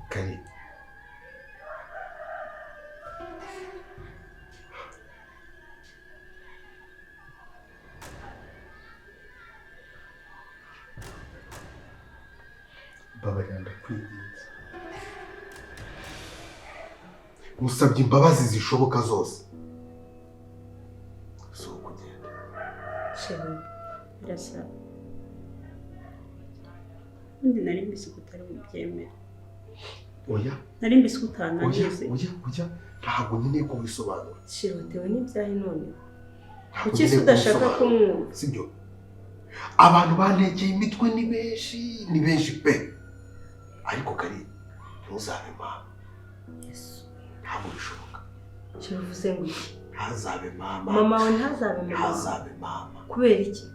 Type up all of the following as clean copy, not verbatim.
Kari. Baba yanda kwinginze. Musabye imbabazi zishoboka zose. So kugenda. Sheri, birasa. Ndi nari mbisi kutari mubyemera. Oya. Nari mbisi kutananize. Oya. Ntabwo nyine ko bisobanura. Shirotewe n'ibyahe none. Kuki udashaka kumwumva? Sibyo. Abantu bantekeye imitwe ni benshi pe. Ariko Kari ntuzabe mama. Yesu. Ntabwo bishoboka. Kivuze ngo ntazabe mama. Mama we ntazabe mama. Ntazabe mama. Kubera iki?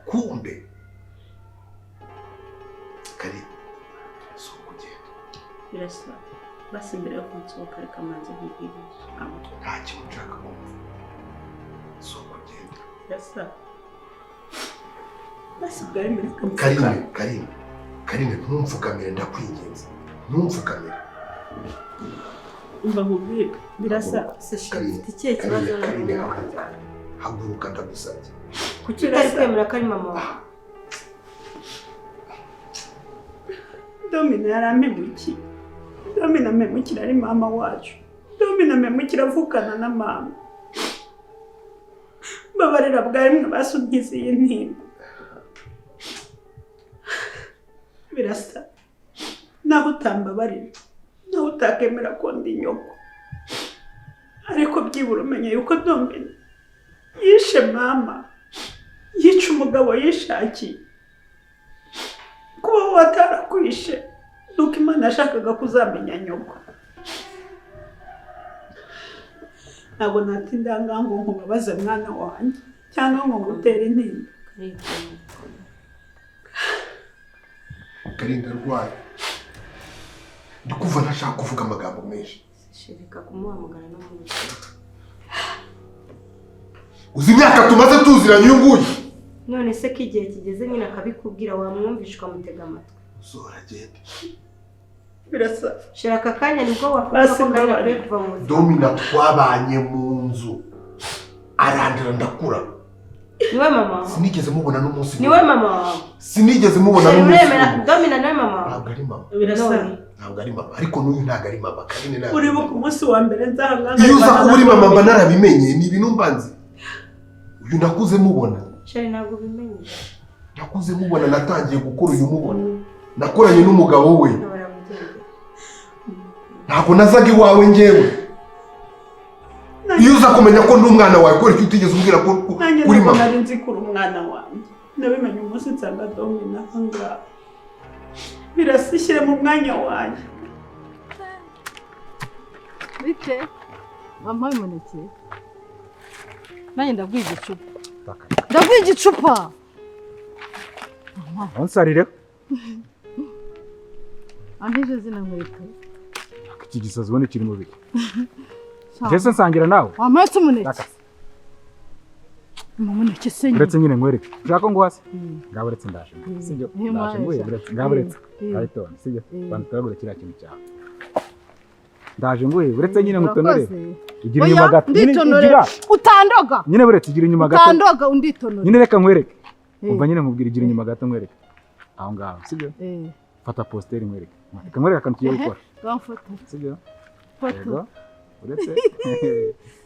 Kumbe. Kari. So kugenda. Birasa. Basi mbere yo kunsohoka reka manze nkubwire. Nta kintu nshaka kumva. So kugenda. Birasa. Basi bwari mbere kunsohoka. Karine ntumfukamire ndakwinginze. Ntumfukamire. Umva nkubwire. Birasa se sheri ikihe kibazo Karine haguruka ndagusabye. Kuki utari kwemera ko ari mama wawe? Domina yarampemukiye. Domina amemukira ari mama wacu. Domina amemukira avukana na mama. Babarira bwari mwe basubyize iyi ntimba. Birasa. Naho utambabarira. Naho utakemera ko ndi nyoko. Ariko byibura umenya yuko Domina yishe mama. Yica umugabo yishakiye. Kuba watarakwishe nuko Imana yashakaga kuzamenya nyoko. Ntabwo natinda ngango nkubabaze mwana wanjye cyangwa ngo ngutere intimba. Kari ndarwaye. Ndikuva ntashaka kuvuga amagambo menshi. Shirika kumuhamagara no mu Uzi imyaka tumaze tuziranye uyu nguyu. None se ko igihe kigeze nyine akabikubwira wamwumvishwa mutega amatwi. Zora genda. Birasa. Shiraka akanya nibwo wakumva ko kandi akwiye kuva mu nzu. Domina twabanye mu nzu. Arandira ndakura. Niwe mama. Sinigeze mubona n'umunsi. Niwe mama. Sinigeze mubona n'umunsi. Domina niwe mama. Ntabwo ari mama. Birasa. Ntabwo ari mama. Ariko n'uyu ntabwo ari mama. Karine ntabwo. Uri ku munsi wa mbere nzahangana. Iyo uza kuba uri mama mba narabimenye ni ibintu mbanzi. Uyu nakuze mubona. Shari ntabwo bimenye. Nakuze mubona natangiye gukora uyu mubona. Nakoranye n'umugabo we. Ntabwo nazaga iwawe njyewe. Iyo uza kumenya ko ndi umwana wawe ko icyo utigeze umbwira ko uri mama. Nari nzi ko uri umwana wanjye. Nabimenye umunsi nsanga Domina hanga. Birasishyire mu mwanya wanjye. Bite? Mama imuneke. Nanjye ndagwiye igicupa. Ndagwiye igicupa. Onsarire. Anteje zina nkweto. Iki gisazi ubone kiri mu biki. Jese nsangira nawe. Wamatse umuneke. Umuneke senyi. Uretse nyine nkwereke. Ushaka ngo hasi? Ngaburetse ndaje. Sibyo? Ndaje nguye buretse. Ngaburetse. Ayitone, sibyo? Bantu kiriya kintu cyawe. Ndaje nguye buretse nyine mutonore. Igira inyuma gato. Nditonore. Utandoga. Nyine buretse igira inyuma gato. Utandoga unditonore. Nyine reka nkwereke. Umva nyine mubwira igira inyuma gato nkwereke. Aho ngaho, sibyo? Fata posteri nkwereke. Reka nkwereke akantu tugiye gukora. Gamfoto. Sibyo? Foto. Uretse.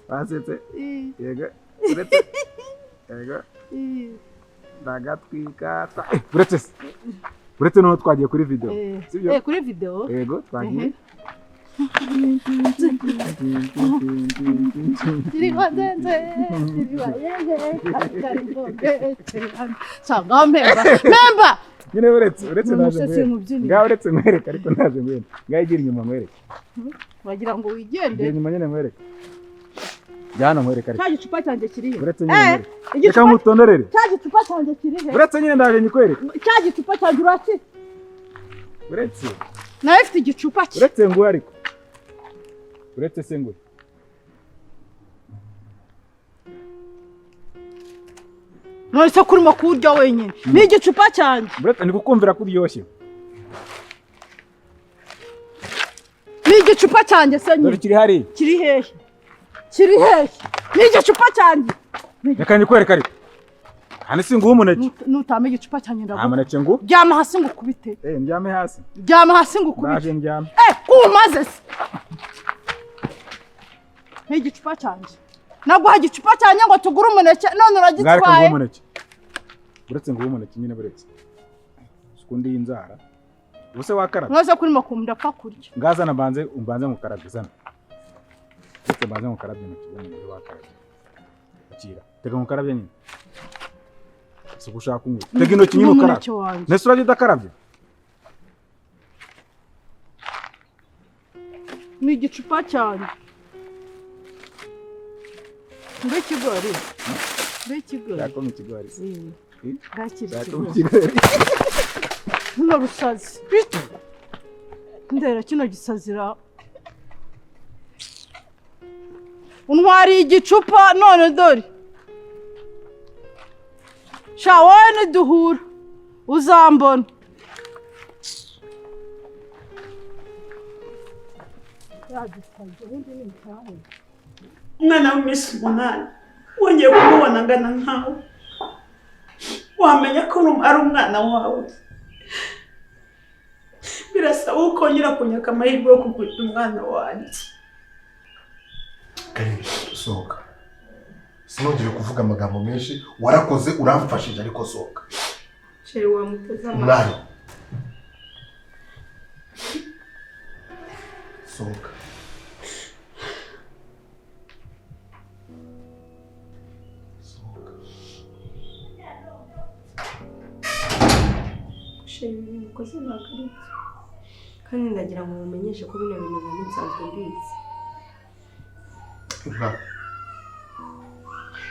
Basetse. Yego. Uretse. Yego. Ndagatwika. Uretse no twagiye kuri video. Sibyo? Kuri video? Yego, twagiye. Memba! Nyine uretse naje ngaho uretse nkwereke ariko naje ngwene ngaho igira inyuma nkwereke wagira ngo wigende igira inyuma nyine nkwereke jyana nkwereke ariko cya gicupa cyanjye kiriyo uretse nyine reka ngutonorere cya gicupa igicupa cyanjye kiri he? Uretse nyine ndaje nyikwereka. Cya gicupa cyanjye urakira. Uretse. Nawe ufite igicupa cye. Uretse nguhe ariko. Uretse se nguhe. None se kurimo kurya wenyine. Ni igicupa cyanjye. Uretse ndi kukumvira ko uryoshye. Ni igicupa cyanjye se nyine. Dore kiri hari. Kiri hehe? Kiri hehe? Ni igicupa cyanjye. Reka nyikwereka ariko. Hano si nguhe umuneke. Nutame igicupa cyanjye ndavuga. Amuneke ngo. Ryama hasi ngo ukubite. Ndyame hasi. Ryama hasi ngo ukubite. Ndaje ndyame. Umaze se. Ni igicupa cyanjye. Naguha igicupa cyanjye ngo tugure umuneke none uragitwaye. Ngareka nguhe umuneke. Uretse nguhe umuneke nyine buretse. Sikundi y'inzara. Ubuse wakarabye. Mwaze kurimo kumda pa kurya. Ngazana umbanze mukarabye sana. Uretse mbanze mukarabye ntikibone muri wakarabye. Akira. Tega mukarabye nyine. Sikushaka kunywa. Tega intoki nyine ukarabye. Nese urajya udakarabye. Ni igicupa cyanjye. Mbe kigori. Mbe kigori. Yako mu kigori. Gakiri kigori. Nuno rusazi. Ndera kino gisazira. Untwari igicupa none dore. Sha wowe niduhura. Uzambona. Umwana w'iminsi 8 wongeye kumubona angana nkawe wamenya ko ari umwana wawe birasaba ukongera kunyaka amahirwe yo kukwita umwana wanjye. Karine sohoka sinongeye kuvuga amagambo menshi warakoze uramfashije ariko sohoka Sheri wamuteza mwari sohoka Sheri mukoze nagari kandi ndagira ngo mumenyeshe ko bino bintu bari nsanzwe mbizi.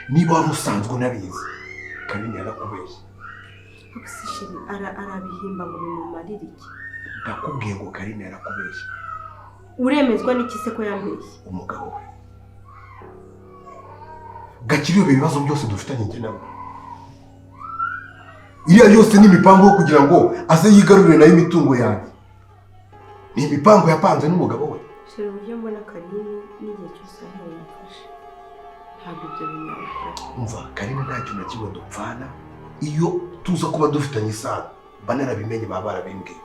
niba wari usanzwe unabizi Karine yarakubeshye. Gusa Sheri arabihimba ngo bimumarire iki? Ndakubwiye ngo Karine yarakubeshye. Uremezwa n'iki se ko yambeshye? Umugabo we Gakiri ibi bibazo byose dufitanye njye nawe. Iriya yose ni imipango yo kugira ngo aze yigarurire nayo imitungo yanjye. Ni imipango yapanze n'umugabo we. Sheri uburyo mbona Karine n'igihe cyose aho yafashe ntabwo ibyo binyakora. Umva Karine nta kintu na kimwe dupfana iyo tuza kuba dufitanye isano banarabimenye baba barabimbwiye.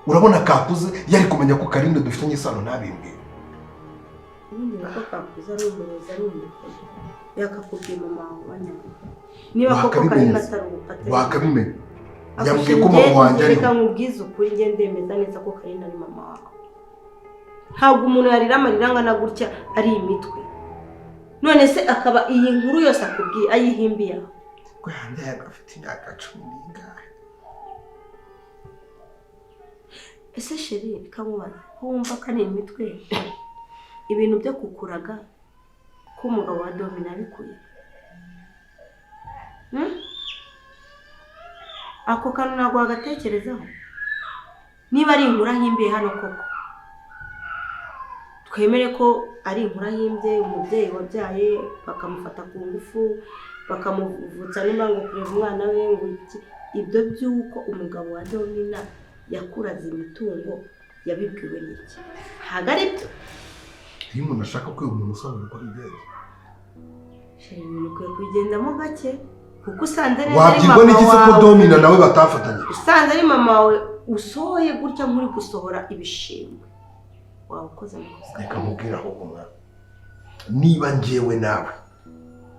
Urabona Kakuze yari kumenya ko Karine dufitanye isano ntabimbwiye. Niba ko Kakuze ari umurozi ari umukozi yakakubwiye mama wanjye. Niba koko Karine atari ubupatanye wakabimenya. Yambwiye ko mama wanjye ari reka nkubwize ukuri njye ndemeza neza ko Karine ari mama wawe. Ntabwo umuntu yarira amarira angana gutya ari imitwe. None se akaba iyi nkuru yose akubwiye ayihimbiye aho. Ko yanjye afite imyaka 10 Ese Sheri kamubaza wumva ko ari imitwe ibintu byo kukuraga ko umugabo wa Domina bikuye. Ako kantu ntabwo wagatekerezaho niba ari inkuru ahimbiye hano koko twemere ko ari inkuru ahimbye umubyeyi wabyaye bakamufata ku ngufu bakamuvutsa n'imbango kureba umwana we ngo ibyo by'uko umugabo wa Domina yakuraze imitungo yabibwiwe n'iki? Ntabwo ari byo. Iyo umuntu ashaka ko uyu muntu usobanura ko bigenda Sheri ibintu ukwiye kubigendamo gake kuko usanze neza wabwirwa n'iki se ko Domina nawe batafatanye? Usanze ari mama wawe usohoye gutya muri gusohora ibishingwe waba ukoze amakosa. Reka mubwira aho umwana niba njyewe nawe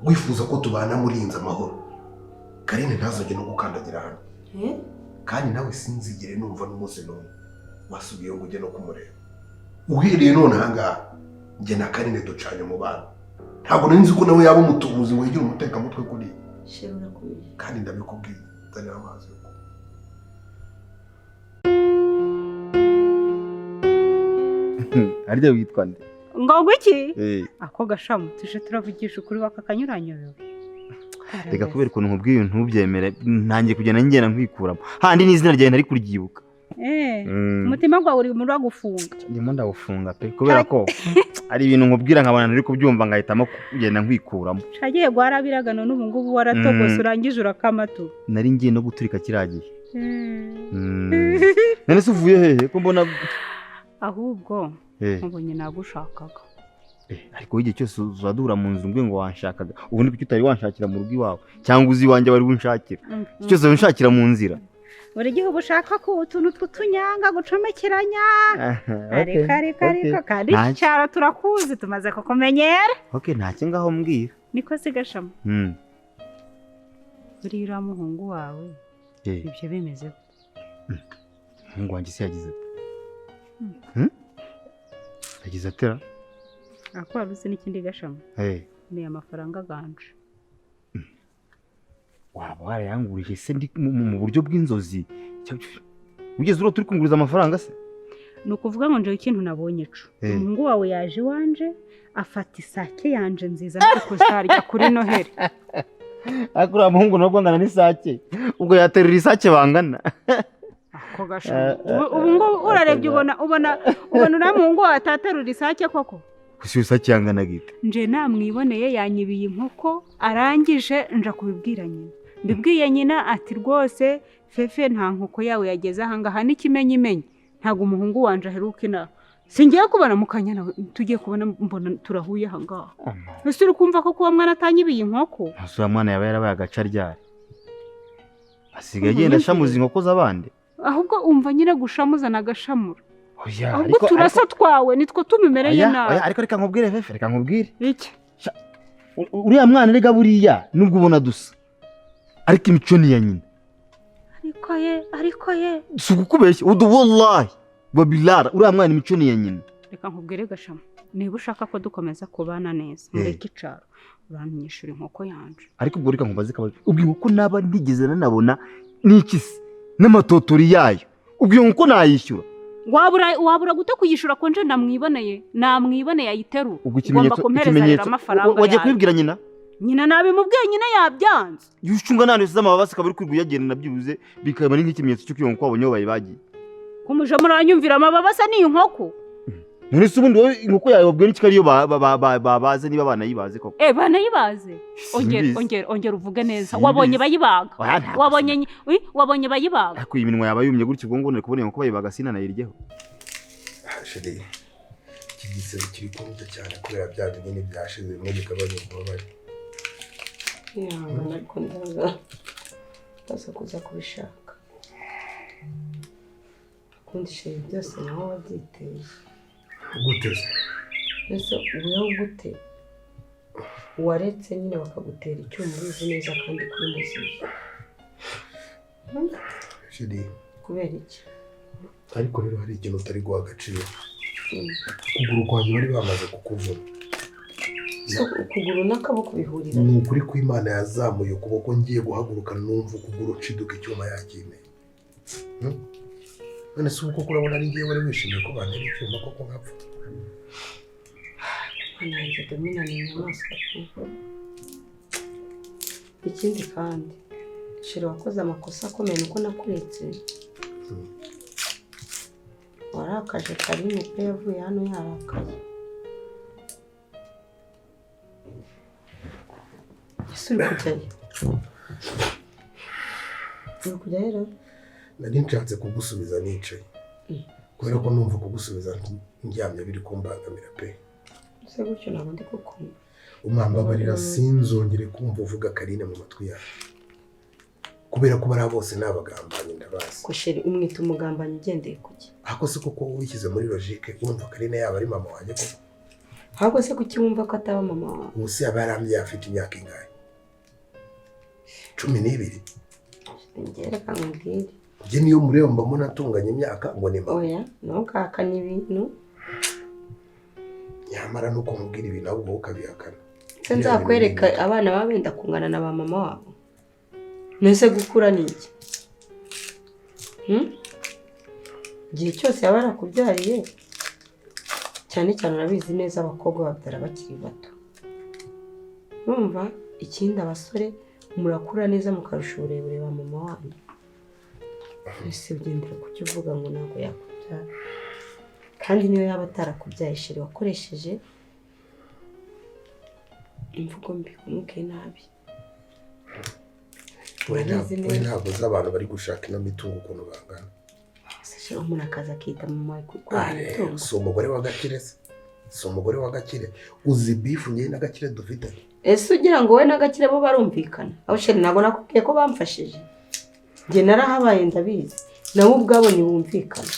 wifuza ko tubana murinze amahoro Karine ntazajye no gukandagira hano. Kandi nawe sinzigere numva n'umunsi n'umwe wasubiye ngo ujye no kumureba. Uhereye none ahangaha njye na Karine ducanye mu bana. Ntabwo nari nzi ko nawe yaba umutubuzi ngo yigire umutekamutwe kuri. Sheri urakomeje. Kandi ndabikubwiye zanira amazi yo kunywa. Arya witwa nde? Ngo gwiki? Ako gashamu tuje turavugisha ukuri waka kanyuranyo wewe. reka kubera ukuntu nkubwiye ntubyemere ntangiye kugenda ngenda nkwikuramo handi n'izina ryawe ntari kuryibuka umutima gwawe uri muri gufunga ndimo ndawufunga pe kubera ko ari ibintu nkubwira nkabana nari kubyumva ngahitamo kugenda nkwikuramo shagiye gwarabiraga none ubu ngubu waratogose urangije urakamato nari ngiye no guturika kiragiye none se uvuye hehe ko mbona ahubwo mbonye nagushakaga ariko igihe cyose uzadura mu nzu ngo wanshakaga ubu niko utari wanshakira mu rugo iwawe cyangwa uzi iwanjye bari bunshakira cyose wanshakira mu nzira buri gihe uba ushaka ko utuntu tw'utunyanga gucomekeranya ariko kandi cyaro turakuzi tumaze kukumenyera ntacyo ngaho mbwira niko sigashamo buriya uriya muhungu wawe ibyo bimeze umuhungu wanjye se yagize yagize atera akora rusi n'ikindi gashamo ni amafaranga aganje waba warayangurije se ndi mu buryo bw'inzozi ugeze uro turi kunguriza amafaranga se ni ukuvuga ngo njewe ikintu nabonye ejo umuhungu wawe yaje iwanje afata isake yanje nziza no kuzarya kuri noheli ariko uriya muhungu nubwo ngana n'isake ubwo yaterera isake bangana ako gashamo ubu ngubu urarebye ubona uriya muhungu wawe ataterura isake koko gusa iyo isake yangana gite nje namwiboneye yanyibiye inkoko arangije nja kubibwira nyina mbibwiye nyina ati rwose fefe nta nkoko yawe yageze ahangaha n'ikimenyimenyi ntabwo umuhungu wanje aheruka inaha singiye kubona mu kanya nawe tugiye kubona mbona turahuye ahangaha ese uri kumva ko kuba mwana atanyibiye inkoko uriya mwana yaba yarabaye agaca ryari asigaye agenda ashamuza inkoko z'abandi ahubwo umva nyine gushamuza nagashamura ahubwo turasa twawe nitwo tumimereye nabi ariko reka nkubwire fefe reka nkubwire iki uriya mwana rega buriya nubwo ubona dusa ariko imico ni iya nyina ariko ye si ukukubeshya wallahi babilara uriya mwana imico ni iya nyina reka nkubwire gashama niba ushaka ko dukomeza kubana neza mureke icaro uranyishyura inkoko yanje ariko ubwo reka nkubaze kabaye ubwo inkoko naba ntigeze nanabona n'ikisi n'amatotori yayo ubwo iyo nkoko nayishyura wabura gute kuyishura ko nje namwiboneye ayiteru ugomba kumpereza amafaranga wagiye kubibwira nyina nabimubwiye nyina yabyanze yushunga nane se amababasi kaburi kwiguyagenda nabyibuze bikaba ni nk'ikimenyetso cyo kwiyonko wabonye bayibagiye kumuje muranyumvira amababasa ni inkoko none se ubundi wowe inkoko yawe wabwiye n'iki kariyo babaze niba banayibaze koko banayibaze ongera uvuge neza wabonye bayibaga wabonye bayibaga ariko iyi minwa yaba yumye gutyo ubwo ngo nari kubona inkoko bayibaga sinanayiryeho sheri iki gisebe kiri kunta cyane kubera bya binini byashize bimwe bikabanya ububabare ariko ndaza kuza kubishaka kundi sheri byose naho wabyiteye gute se ese ubuyeho gute waretse nyine bakagutera icyuma ubizi neza kandi kuri muzima sheri kubera iki ariko rero hari ikintu utari guha agaciro ukuguru kwanjye bari bamaze kukuvuna ukuguru n'akaboko bihurira ni ukuri ko Imana yazamuye ukuboko ngiye guhaguruka numva ukuguru uciduka icyuma yakimeye none se uko kurabona ari ngiye wari wishimiye ko bantera icyuma koko nkapfa nanjye Domina ni inyamaswa ikindi kandi shira wakoze amakosa akomeye nuko nakuretse warakaje Karine pe yavuye hano yarakaye ese uri kujyayo rero nari nshatse kugusubiza nicaye kubera ko numva kugusubiza ndyamye biri kumbangamira pe ese gutyo ntabwo ndi kukumva umwambabarira sinzongere kumva uvuga Karine mu matwi yawe kubera ko bari bose n'abagambanyi ndabazi ko sheri umwita umugambanyi ugendeye kuki ako se koko wishyize muri logique urumva Karine yaba ari mama wanjye koko ahubwo se kuki wumva ko ataba mama wawe ubu se yaba yarambye afite imyaka ingahe 12 ngereka nkubwire njye niyo mureba mbona atunganya imyaka ngo ni mama oya ntukahakane ibintu nyamara nuko mubwira ibintu ahubwo ukabihakana se nzakwereka abana baba benda kungana na ba mama wabo nese gukura ni iki igihe cyose yaba arakubyariye cyane cyane urabizi neza abakobwa babyara bakiri bato numva ikindi abasore murakura neza mukarusha uburebure wa mama wanyu. Ese ugendera ku cyo uvuga ngo ntabwo yakubyara, kandi niyo yaba atarakubyaye sheri wakoresheje imvugo mbi kumubwiye nabi. we ntabwo uzi abantu bari gushaka ino mitungo ukuntu bangana. Ese umuntu akaza akita mama we kuko si umugore wa Gakire se, si umugore wa Gakire. Uzi bifu njye na Gakire dufite. Ese ugira ngo we na Gakire bo barumvikana? Aho sheri ntabwo nakubwiye ko bamfashije, njye narahabaye ndabizi, nabo ubwabo ntibumvikana.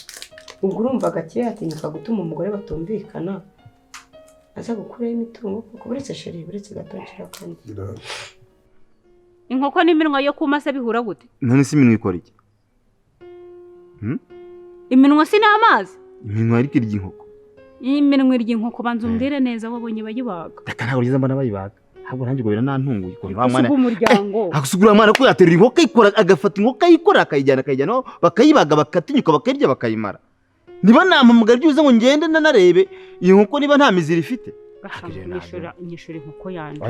Ubwo urumva Gakire yatinyuka gutuma umugore batumvikana aza gukuraho imitungo kuko buretse sheri buretse gatokira kandi. Inkoko n'iminwa yo kumasa bihura gute? None si iminwa ikora iki? Iminwa si n'amazi? Iminwa ariko irya inkoko. Iminwa irya inkoko banza umbwire neza wabonye bayibaga. Reka ntabwo ugeze mbona bayibaga. Ahubwo nanjye ubwo biranantunguye ko wa mwana. Akusugura mwana ko yaterura inkoko ikora agafata inkoko ayikora akayijyana bakayibaga bakatinyuka bakayirya bakayimara. Niba nampamagara byuze ngo ngende nanarebe iyo nkoko niba nta miziri ifite. Nyishura inkoko yanjye.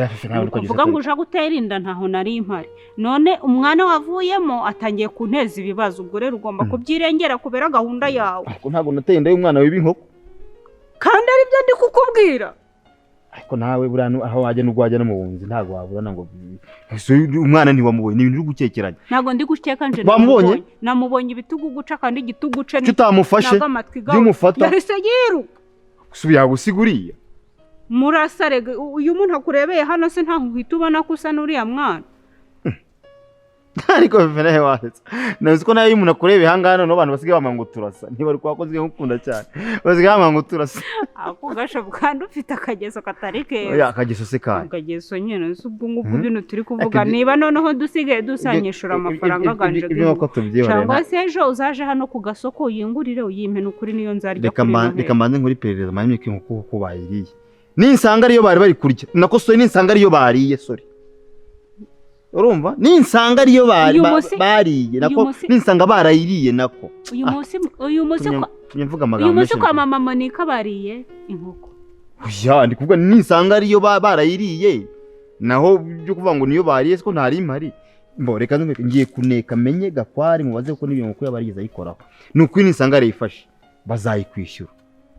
Uvuga ngo uja gutera inda ntaho nari impari. None umwana wavuyemo atangiye kunteza ibibazo, ubwo rero ugomba kubyirengera kubera gahunda yawe. Ariko ntabwo nateye inda y'umwana w'inkoko. Kandi ari byo ndi kukubwira. Ariko nawe burano aho wajya n'ugwajya no mu bunzi ntabwo waburana ngo umwana ntiwamubonye, ni ibintu uri gukekeranya. Ntabwo ndi gukeka nje namubonye ibitugu guca kandi igitugu ce tutamufashe by'umufata yahise yiruka. Subiya gusiguriya murasarega uyu muntu akurebeye hano se ntaho uhita ubona ko usa n'uriya mwana. Ariko bivene wahetse nazi ko nayo umuntu akurebeye hangana no bantu basigaye bamango turasa ntibari kwakoze nkukunda cyane basigaye bamango turasa. Ako gasho kandi ufite akageso katari keza. Oya akageso se kaje akageso nyene ubwo ngubu bintu turi kuvuga niba noneho dusigaye dusanyishura amafaranga ganje cyangwa se ejo uzaje hano ku gasoko uyingurire uyimpe n'ukuri niyo nzarya kuri. Reka mbanze nkuri perereza manye ko inkoko ko bayiriye ninsanga ariyo bari kurya nako so ninsanga ariyo bariye sorry urumva ninsanga ariyo bariye nako ninsanga barayiriye nako uyu munsi mvuga amagambo uyu munsi kwa mama Monica bariye inkoko. Oya ndi kuvuga ninsanga ariyo barayiriye naho byo kuvuga ngo niyo bariye ko ntari impari mbo reka ngiye kuneka menye Gakwari mubaze ko niyo nkoko yabarize ayikoraho nuko ninsanga arayifashe bazayikwishyura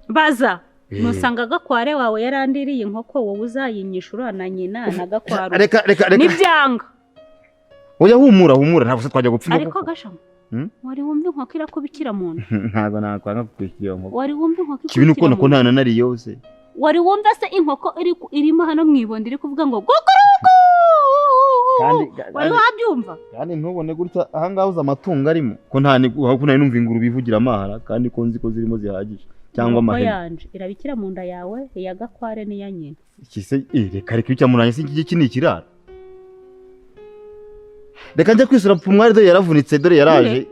baza nusanga Gakware wawe yarandiriye inkoko wowe uzayinyishura na nyina na Gakwaro reka nibyanga. Oya humura ntabwo se twajya gupfa ariko gashamo wari wumva inkoko irakubikira mu nda. Ntabwo nakwanga kukwishyura inkoko. Wari wumva inkoko ikibino uko nako ntana nari yose. Wari wumva se inkoko irimo hano mwibondi iri kuvuga ngo gogorugo wari wabyumva kandi ntubone gutya aha ngaho uza amatungo arimo ko ntane nari numva inguru bivugira amahara kandi ko nzi ko zirimo zihagije cyangwa amahene yanje irabikira mu nda yawe ya Gakware ni ya nyina. Ikise reka icyo munanye sinki ni ikirara. Reka njye kwisura papa mwari dore yaravunitse dore yaraje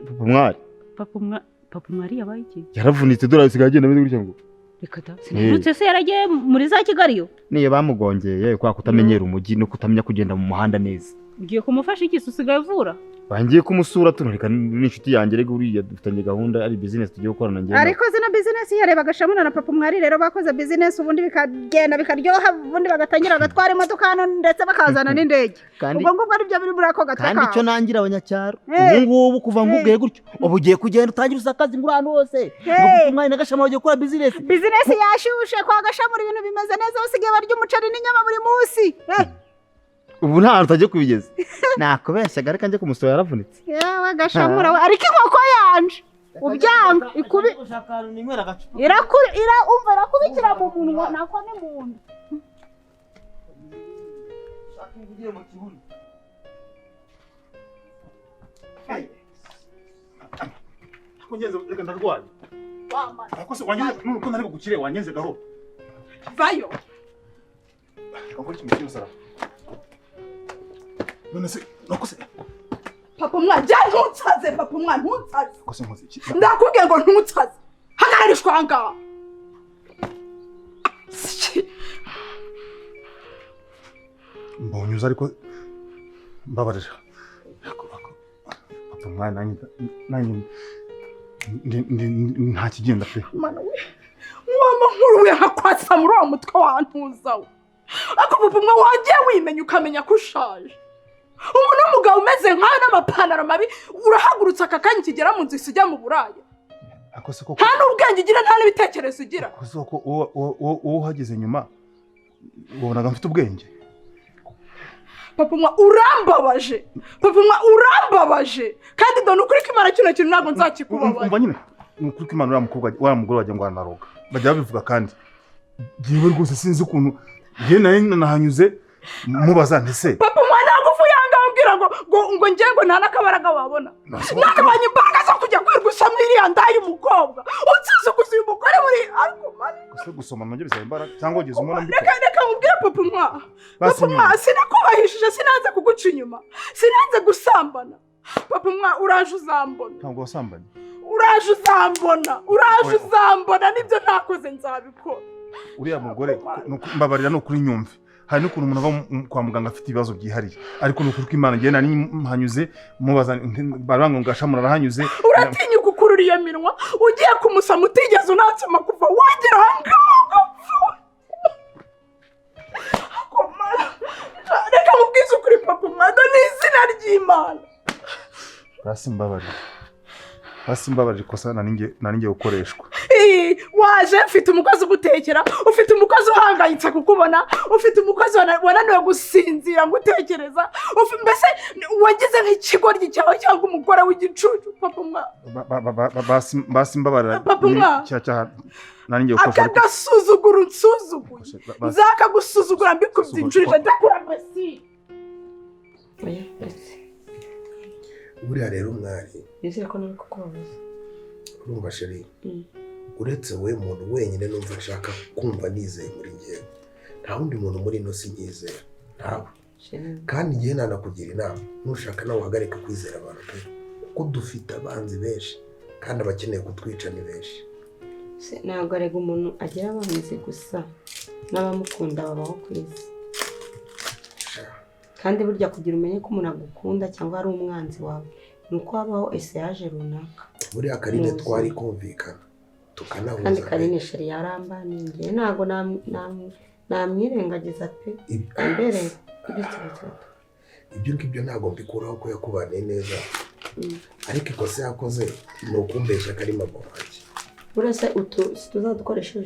papa mwari yabaye iki yaravunitse dore asigaye agenda bindi gutya ngo reka da sinurutse se yaragiye muri za Kigali yo niye bamugongeye kwa kutamenyera umujyi no kutamenya kugenda mu muhanda neza. Ugiye kumufasha iki usigaye vura bangiye kumusura tunurika n'inshuti yanjye rego uriya dufitanye gahunda ari business tugiye gukorana ngende. Ariko zina business yareba gashamuna na papa mwari rero bakoze business ubundi bikagenda bikaryoha ubundi bagatangira agatwara imodoka hano ndetse bakazana n'indege. Ubwo ngubwo ari byo biri muri ako gataka. Kandi cyo nangira abanyacyaro ubu ngubu kuva ngubwiye gutyo ubu ugiye kugenda utangira usakaza ingura hano hose ngo mwari na gashamuna ugiye gukora business yashushe kwa gashamura ibintu bimeze neza usigaye barya umuceri n'inyama buri munsi. Ubu nta utaje kubigeza nakubeshyaga reka nje kumusura yaravunitse yewe gashamura ariko inkoko yanje ubyanga ikubi ushakara ninywera gacupa irakubikira mu munwa nako ni muntu shaka ngiye mu kiburi kongeze reka ndarwaye akose wanyeze nuko nari gukire wanyeze gahoro vayo akora iki mukino sara none se nakose papa mwaje ntutsaze papa mwana ntutsaze akose nkoze iki ndakubwiye ngo ntutsaze hagarishwa anga mbonyuza ariko mbabarira papa mwana nanjye nta kigenda pe mana we mama nkuru we hakwatsa muri wa mutwe wantuzawe ako papa mwa wagiye wimenya ukamenya ko ushaje umuntu w'umugabo umeze nkawe n'amapantaro mabi urahagurutse aka kanya ukigera mu nzu ijya mu buraya nta n'ubwenge ugira nta n'ibitekerezo ugira uwo uhageze nyuma ubonaga mfite ubwenge papa urambabaje kandi dore ukuri ko Imana kino kintu ntabwo nzakikubabaza umva nyine ni ukuri ko Imana uriya mugore wagira ngo aranaroga bajya babivuga kandi njyewe rwose sinzi ukuntu njye nari nahanyuze mubaza ntese papa ntabwo uvuye aha ngaha umbwira ngo njye ngo nta n'akabaraga wabona nagabanya imbaraga zo kujya kwirwisa muri iriya nda y'umukobwa unsuzuguza uyu mugore muri gusa gusoma nabyo bisaba imbaraga cyangwa ugeze umubona mbikora reka mubwire papa sinakubahishije sinanze kuguca inyuma sinanze gusambana papa uraje uzambona ntabwo wasambanye uraje uzambona nibyo ntakoze nzabikora uriya mugore mbabarira ni ukuri nyumve hari n'ukuntu umuntu ava kwa muganga afite ibibazo byihariye ariko ni ukuri ko Imana njye nari mpanyuze mubaza baranga ngo gashamura arahanyuze uratinyuka ukurura iyo minwa ugiye kumusama utigeze unatsema kuva wagera aha ngaha reka mubwize ukuri papa ni izina ry'Imana hasi mbabarira ikosa naringiye gukoreshwa waje mfite umukozi ugutekera ufite umukozi uhangayitse kukubona ufite umukozi wananiwe gusinzira ngo utekereza mbese wagize nk'ikigoryi cyawe cyangwa umugore w'igicucu papa basi mbabarira papa naringiye gukoreshwa aka gasuzuguro unsuzuguye nzakagusuzugura mbikubye inshuro ndakura amasi buriya rero umwari nizere ko nari kukubabaza urumva sheri uretse we muntu wenyine numva nshaka kumva nizeye muri njyewe nta wundi muntu muri ino si nyizera ntawe kandi njyewe nanakugira inama nushaka nawe uhagarike kwizera abantu pe kuko dufite abanzi benshi kandi abakeneye kutwica ni benshi ntabwo arega umuntu agira abanzi gusa n'abamukunda babaho ku isi kandi burya kugira umenye ko umuntu agukunda cyangwa ari umwanzi wawe ni uko habaho eseyaje runaka buriya Karine twari kumvikana tukanahuza kandi Karine sheri yarambaniye ntabwo namwirengagiza pe imbere ibyo ngibyo ntabwo mbikuraho ko yakubaniye neza ariko ikosa yakoze ni ukumbesha kari mama wanjye uretse tuzadukoresha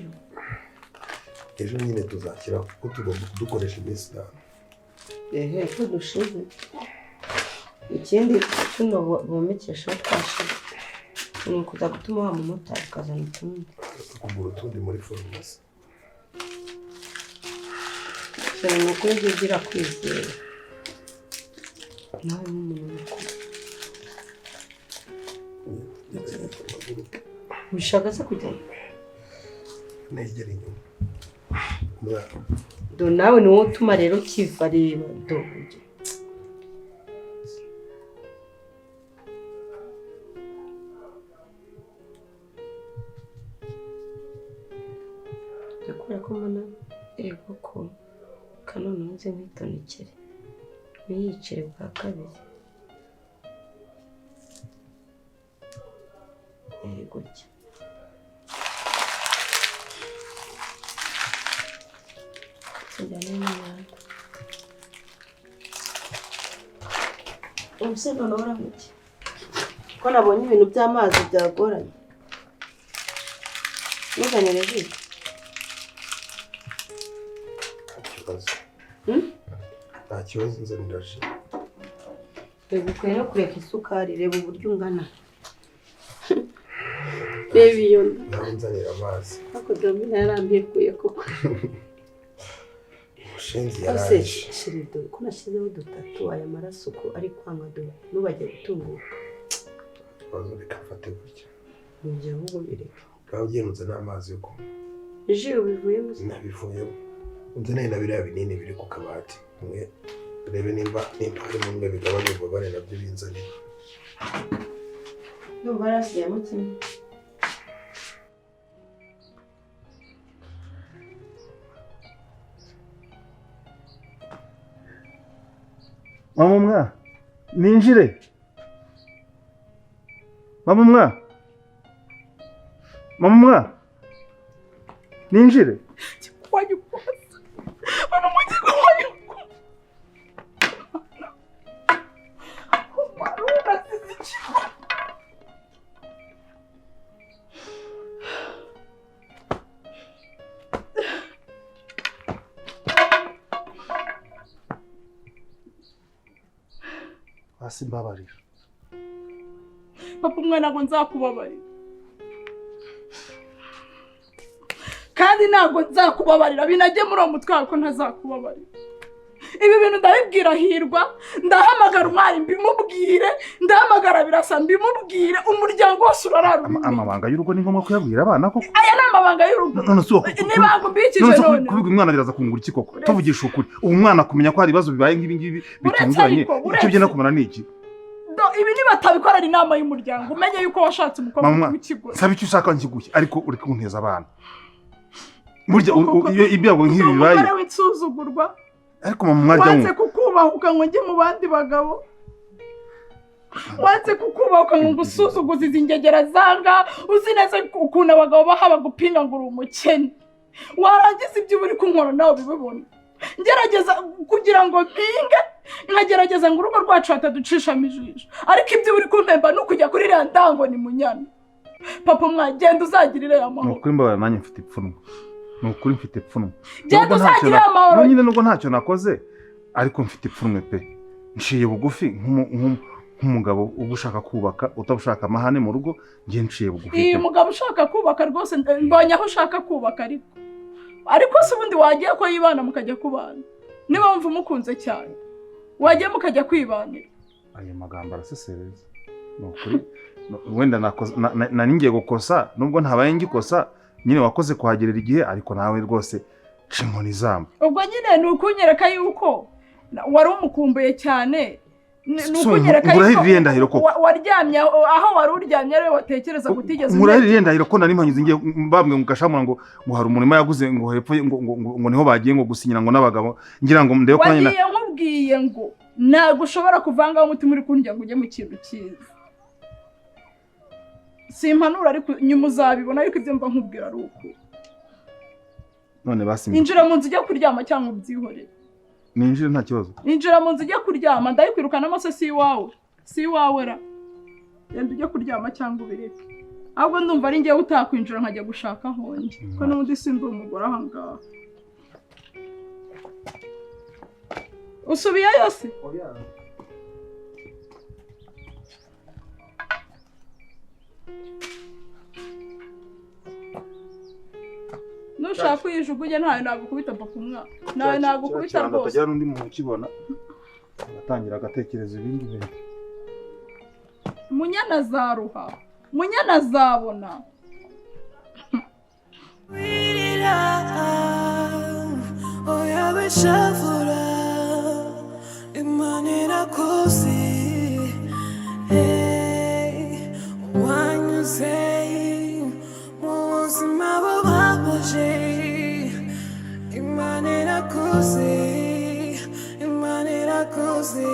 ejo nyine tuzashyira kuko tugomba kudukoresha iminsi 5 ko dushize ikindi tuno bomekesha twashize ni ukuza gutuma wa mumotari ukazana utundi kugura utundi muri farumasi cyane ni ukuri ibyo ugira kwizera nawe nk'umuntu mukuru ushaka se kujya negera inyuma do nawe ni wowe utuma rero kiva reba do yakora ko mbona ego ko kanone nze nkitonikere ntiyicire bwa kabiri gutya sijyane n'imyanda ubuse none uramuke ko nabonye ibintu by'amazi byagoranye ntuzanire ji nta kibazo nzanira ji reba ukwiye kureka isukari reba uburyo ungana reba iyo nawe nzanira amazi ariko domina yarambikuye koko umushinzi yaraje shirido ko nashyizeho 3 aya maraso ko ari kwanga do nubajye gutunguka bazo bikafate gutya njye ahubwo bireka nawe ugenze n'amazi yo kunywa ji ubivuyemo nabivuyemo unzanire na biriya binini biri ku kabati mwe rebe nimba hari mumwe bigabanya ububabare nabyo binzanira numva arasiyemo kimwe mama mwa ninjire mama mwa ninjire hasi mbabarira papa umwana ntabwo nzakubabarira kandi ntabwo nzakubabarira binajye muri uwo mutwe wawe ko ntazakubabarira ibi bintu ndabibwira Hirwa ndahamagara umwari mbimubwire ndahamagara Birasa mbimubwire umuryango wose urarara amabanga y'urugo ni ngombwa kuyabwira abana koko aya ni amabanga y'urugo nibango mbikije none kubiga umwana biraza kungura iki koko tuvugisha ukuri ubu umwana kumenya ko hari ibibazo bibaye nk'ibi ngibi bitunguranye icyo byenda kumara ni iki ibi nibatabikorera inama y'umuryango umenye yuko washatse umukobwa w'ikigo sabe icyo ushaka nkiguye ariko uri kunteza abana burya ibyago nk'ibi bibaye umugore w'insuzugurwa ariko mama mwarya wanze kukubahuka ngo njye mu bandi bagabo wanze kukubahuka ngo ngusuzuguze izi ngegera zanga uzi neza ukuntu abagabo bahaba gupinga ngo uri umukene warangiza ibyo uri kunkora nawe bibibona ngerageza kugira ngo mpinge nkagerageza ngo urugo rwacu hataducishamo ijisho ariko ibyo uri kumpemba ni ukujya kuri iriya ndango ni munyana papa mwagenda uzagirire amahoro ni ukuri mbabaye nanjye mfite ipfunwe ni ukuri mfite ipfunwe genda uzagirire amahoro nyine nubwo ntacyo nakoze ariko mfite ipfunwe pe nciye bugufi nk'umugabo uba ushaka kubaka utabushaka amahane mu rugo ngiye nciye bugufi iyi mugabo ushaka kubaka rwose mbonye aho ushaka kubaka ariko se ubundi wagiye ko yibana mukajya kubana niba wumva umukunze cyane wagiye mukajya kwibanira ayo magambo arasesereza ni ukuri wenda nari ngiye gukosa nubwo ntabaye ngikosa nyine wakoze kuhagerera igihe ariko nawe rwose ca inkoni izamba ubwo nyine ni ukunyereka yuko wari umukumbuye cyane ni ukunyereka yuko waryamye aho wari uryamye ariwe watekereza gutigeza murahirira ndahiro ko nari mpanyuze ngiye mbabwe ngo gashamura ngo hari umurima yaguze ngo hepfo ngo niho bagiye ngo gusinyira ngo n'abagabo ngira ngo ndebe ko nyina wagiye nkubwiye ngo ntabwo ushobora kuvangaho umutima uri kundya ngo ujye mu kintu cyiza simpanura ariko nyuma uzabibona ariko ibyo mba nkubwira ari uko none basi injira mu nzu ujya kuryama cyangwa ubyihorere ninjire nta kibazo injira mu nzu ujya kuryama ndayikwirukana amase si iwawe ra genda ujye kuryama cyangwa ubireke ahubwo ndumva ari ngewe utakwinjira nkajya gushaka honge ko n'ubundi simba umugore aha ngaha usubiye yose nushaka kuyijugunya ntawe nagukubita papa umwana nawe nagukubita rwose atagira n'undi muntu ukibona agatangira agatekereza ibindi bintu munyana azaruha munyana azabona wirira oya bishavura imana irakoze wanyuze mu buzima bubabaje imana irakoze imana irakoze